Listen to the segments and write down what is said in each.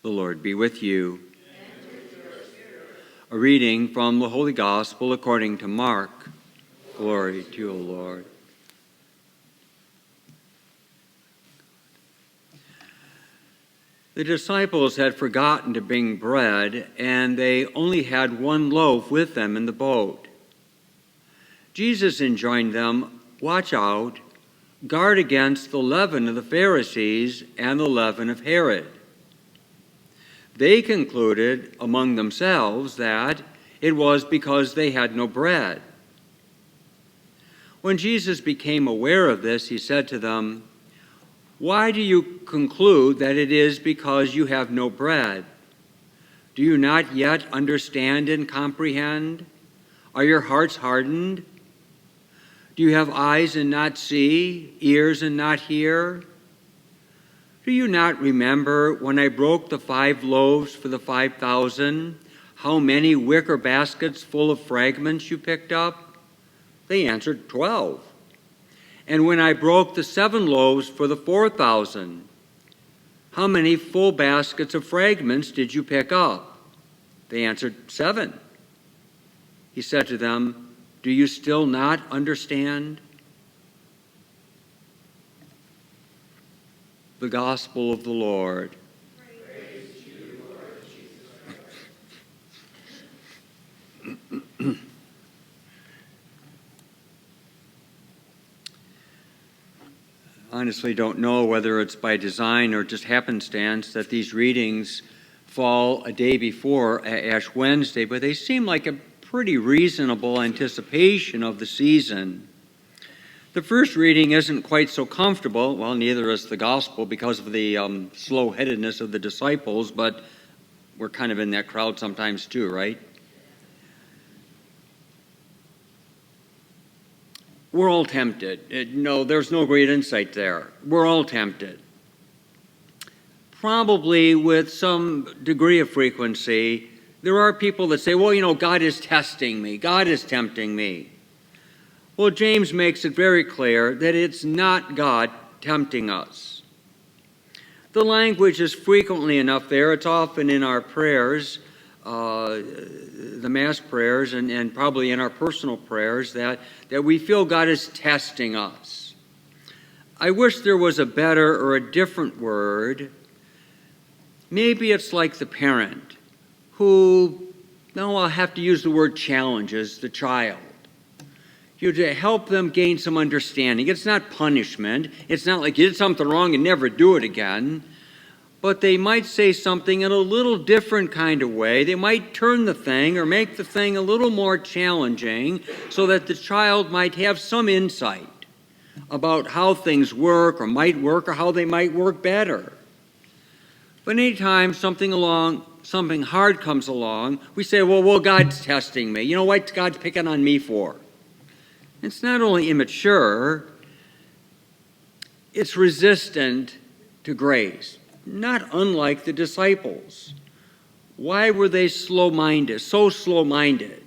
The Lord be with you. And with your spirit. A reading from the Holy Gospel according to Mark. Glory to you, O Lord. The disciples had forgotten to bring bread, and they only had one loaf with them in the boat. Jesus enjoined them, "Watch out, guard against the leaven of the Pharisees and the leaven of Herod." They concluded among themselves that it was because they had no bread. When Jesus became aware of this, he said to them, "Why do you conclude that it is because you have no bread? Do you not yet understand and comprehend? Are your hearts hardened? Do you have eyes and not see, ears and not hear? Do you not remember when I broke the 5 loaves for the 5,000, how many wicker baskets full of fragments you picked up?" They answered, 12. "And when I broke the 7 loaves for the 4,000, how many full baskets of fragments did you pick up?" They answered, 7. He said to them, "Do you still not understand?" The Gospel of the Lord. Praise to you, Lord Jesus. Honestly don't know whether it's by design or just happenstance that these readings fall a day before Ash Wednesday, but they seem like a pretty reasonable anticipation of the season. The first reading isn't quite so comfortable. Well, neither is the gospel because of the slow-headedness of the disciples, but we're kind of in that crowd sometimes too, right? We're all tempted. No, there's no great insight there. We're all tempted. Probably with some degree of frequency, there are people that say, well, God is testing me. God is tempting me. Well, James makes it very clear that it's not God tempting us. The language is frequently enough there. It's often in our prayers, the Mass prayers, and probably in our personal prayers, that we feel God is testing us. I wish there was a better or a different word. Maybe it's like the parent who, I'll have to use the word challenges the child. To help them gain some understanding. It's not punishment. It's not like you did something wrong and never do it again. But they might say something in a little different kind of way. They might turn the thing or make the thing a little more challenging so that the child might have some insight about how things work or might work or how they might work better. But anytime something hard comes along, we say, well, God's testing me. What's God picking on me for? It's not only immature, it's resistant to grace, not unlike the disciples. Why were they so slow-minded?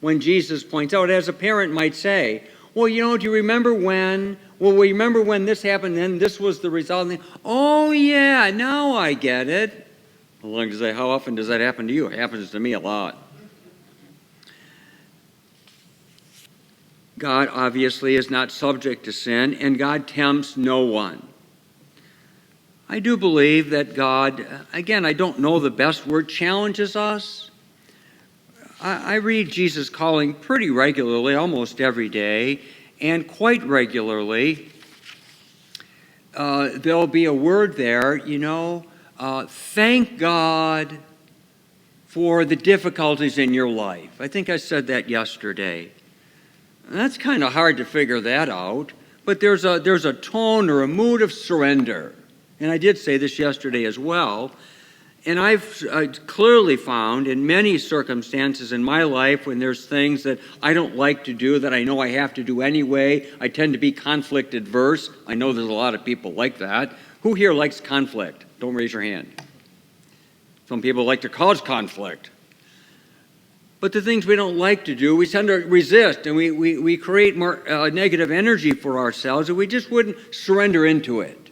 When Jesus points out, as a parent might say, do you remember when? Well, we remember when this happened, then this was the result. Oh, yeah, now I get it. How often does that happen to you? It happens to me a lot. God obviously is not subject to sin, and God tempts no one. I do believe that God, again, I don't know the best word, challenges us. I read Jesus calling pretty regularly, almost every day, and quite regularly, there'll be a word there, thank God for the difficulties in your life. I think I said that yesterday. That's kind of hard to figure that out, but there's a tone or a mood of surrender. And I did say this yesterday as well. And I've clearly found in many circumstances in my life when there's things that I don't like to do that I know I have to do anyway, I tend to be conflict adverse. I know there's a lot of people like that. Who here likes conflict? Don't raise your hand. Some people like to cause conflict. But the things we don't like to do, we tend to resist, and we create more negative energy for ourselves, and we just wouldn't surrender into it.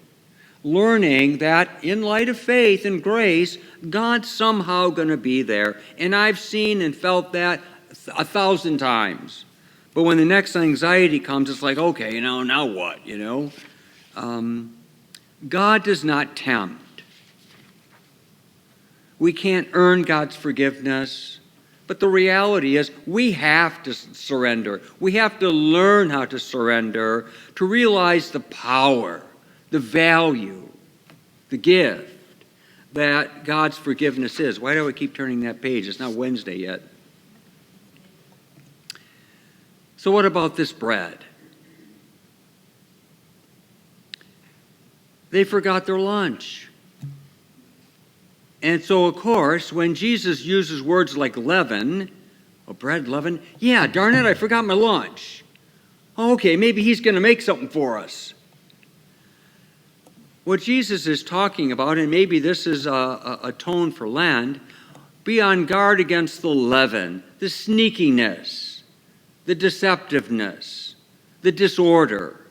learning that in light of faith and grace, God's somehow going to be there. And I've seen and felt that 1,000 times. But when the next anxiety comes, it's like, okay, now what, God does not tempt. We can't earn God's forgiveness. But the reality is we have to surrender. We have to learn how to surrender to realize the power, the value, the gift that God's forgiveness is. Why do I keep turning that page? It's not Wednesday yet. So what about this bread? They forgot their lunch. And so, of course, when Jesus uses words like leaven, bread, leaven, yeah, darn it, I forgot my lunch. Okay, maybe he's going to make something for us. What Jesus is talking about, and maybe this is a tone for Lent, be on guard against the leaven, the sneakiness, the deceptiveness, the disorder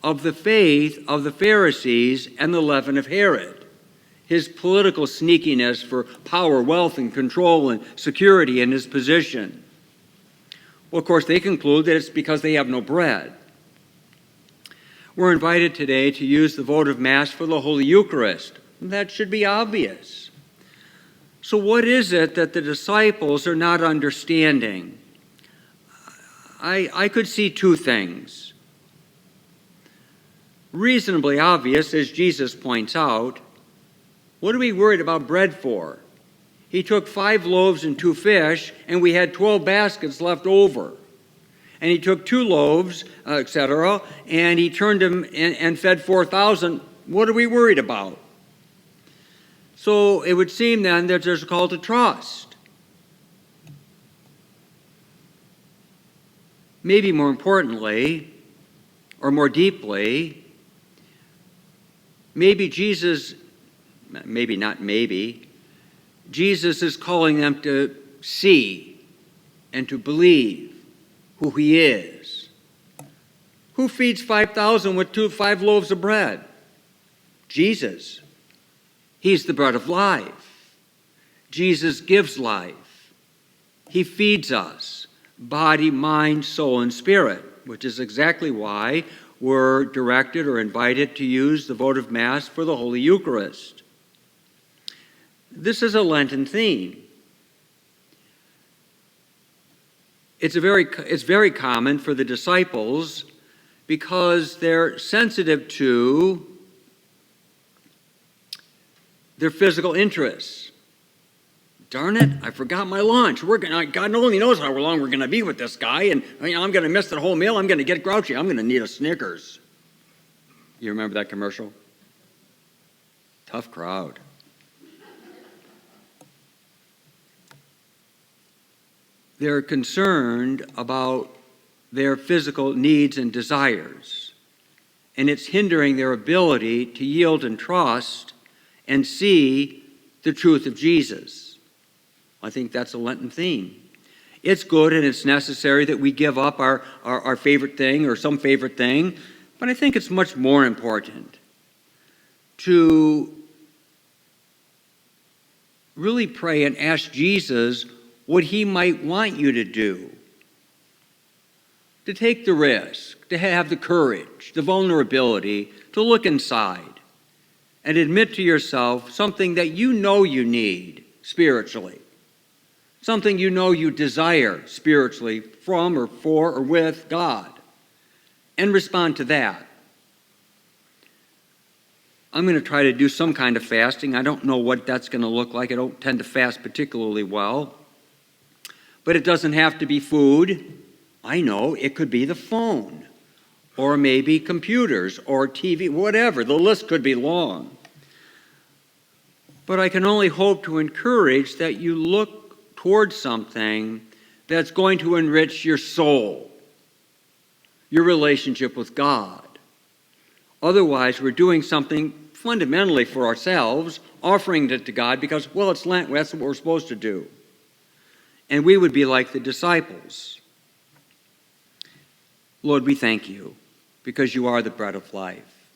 of the faith of the Pharisees and the leaven of Herod. His political sneakiness for power, wealth, and control and security in his position. Well, of course, they conclude that it's because they have no bread. We're invited today to use the votive Mass for the Holy Eucharist. That should be obvious. So what is it that the disciples are not understanding? I could see two things. Reasonably obvious, as Jesus points out. What are we worried about bread for? He took 5 loaves and 2 fish, and we had 12 baskets left over. And he took 2 loaves, etc., and he turned them and fed 4,000. What are we worried about? So it would seem then that there's a call to trust. Maybe more importantly, or more deeply, maybe Jesus is calling them to see and to believe who he is. Who feeds 5,000 with 5 loaves of bread? Jesus. He's the bread of life. Jesus gives life. He feeds us, body, mind, soul, and spirit, which is exactly why we're directed or invited to use the votive Mass for the Holy Eucharist. This is a Lenten theme. It's very common for the disciples because they're sensitive to their physical interests. Darn it, I forgot my lunch. God only knows how long we're going to be with this guy, and I'm going to miss the whole meal. I'm going to get grouchy. I'm going to need a Snickers. You remember that commercial? Tough crowd. They're concerned about their physical needs and desires, and it's hindering their ability to yield and trust and see the truth of Jesus. I think that's a Lenten theme. It's good and it's necessary that we give up our favorite thing or some favorite thing, but I think it's much more important to really pray and ask Jesus what he might want you to do. To take the risk, to have the courage, the vulnerability, to look inside and admit to yourself something that you know you need spiritually, something you know you desire spiritually from or for or with God, and respond to that. I'm going to try to do some kind of fasting. I don't know what that's going to look like. I don't tend to fast particularly well. But it doesn't have to be food. I know, it could be the phone, or maybe computers, or TV, whatever. The list could be long. But I can only hope to encourage that you look towards something that's going to enrich your soul, your relationship with God. Otherwise, we're doing something fundamentally for ourselves, offering it to God because, well, it's Lent, that's what we're supposed to do. And we would be like the disciples. Lord, we thank you because you are the bread of life.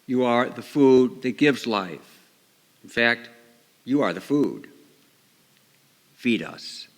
You are the food that gives life. In fact, you are the food. Feed us.